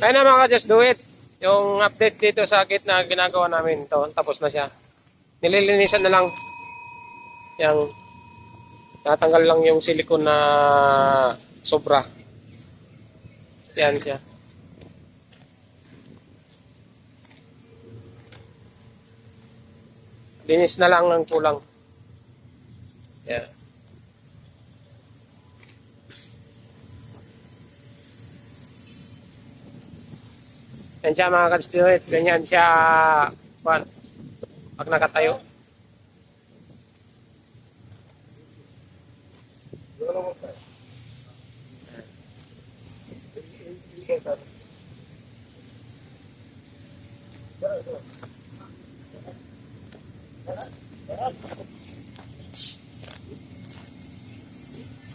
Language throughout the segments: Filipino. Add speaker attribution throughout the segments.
Speaker 1: Kaya na mga just do it. Yung update dito sa kit na ginagawa namin to, tapos na siya. Nililinisan na lang. Yung tatanggal lang yung silicone na sobra. Yan siya. Linis na lang ang kulang. Yan. Yan siya mga ka-student. Ganyan siya pag nakatayo.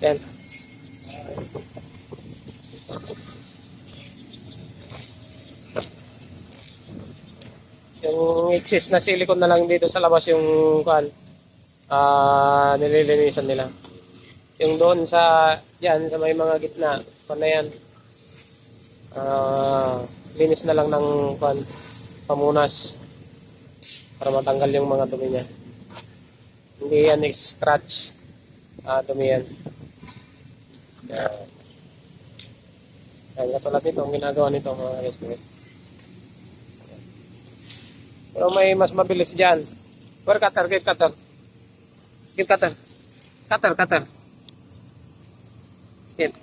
Speaker 1: Yan. Yung excess na silicone na lang dito sa labas yung nililinisan nila. Yung doon sa yan sa may mga gitna, na yan. Linis na lang ng pamunas para matanggal yung mga dumi niya. Hindi yan scratch. Dumi yan. Yan, katulad nito, ang ginagawa nito mga estimate. Pero may mas mabilis dyan. Where cutter? Give cutter. Give cutter. Cutter. Yan.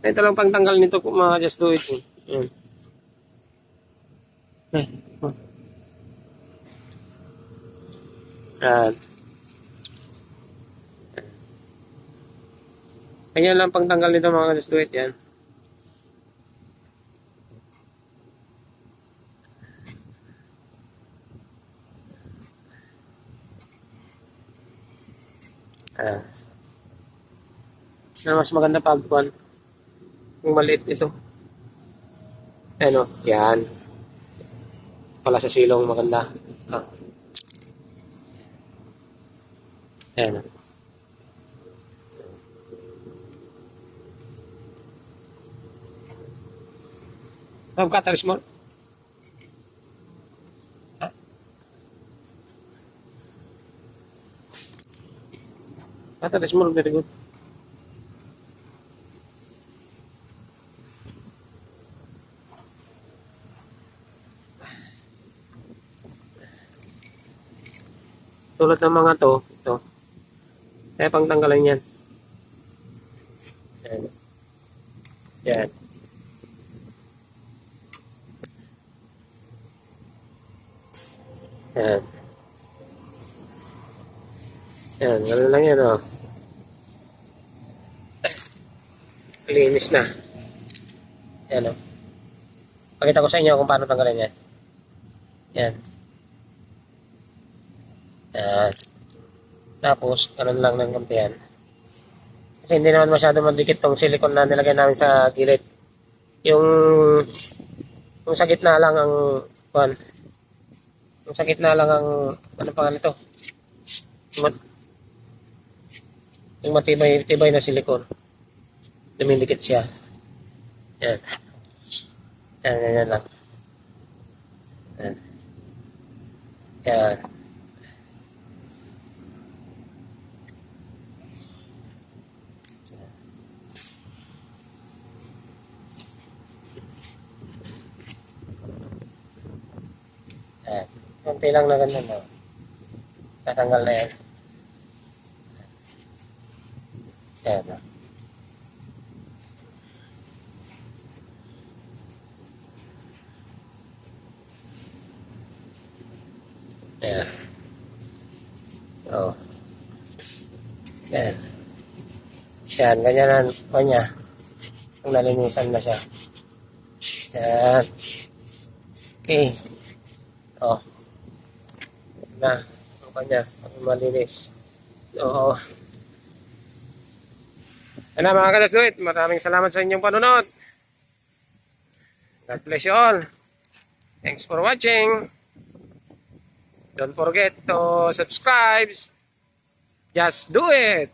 Speaker 1: Ito lang pang tanggal nito kung just do it. Yan. Yan. Ganyan lang pang tanggal nito mga just do it. Yan. Na mas maganda pagkuhan yung maliit ito. Ano? Yan. Pala sa silong maganda. Ayan. Cutter small. Cutter small, very good. Tulad ng mga ito. Kaya pang tanggalan yan. Yan. Yan. Yan. Yan. Gano'n lang yan, o. Linis na. Yan, o. Pakita ko sa inyo kung paano tanggalin yan. Yan. Yan. Tapos, ganun lang ng kampihan. Kasi hindi naman masyado madikit tong silicone na nilagay namin sa gilid. Yung sa gitna lang ang yung sa gitna lang ang ano pangalan ito? Yung matibay na silicone. Dumidikit siya. Yan. Yan lang. Yan. Yan. Kunti lang na ganun, no? Tatanggal na yan. Ayan, no? Ayan. Oh. Ayan. Ayan, ganyan na niya. Kung nalinisan na siya. Ayan. Okay. Oh. Na, ang kanya, malinis. Oo. Ano mga kadasuit, maraming salamat sa inyong panunod. God bless you all. Thanks for watching. Don't forget to subscribe. Just do it.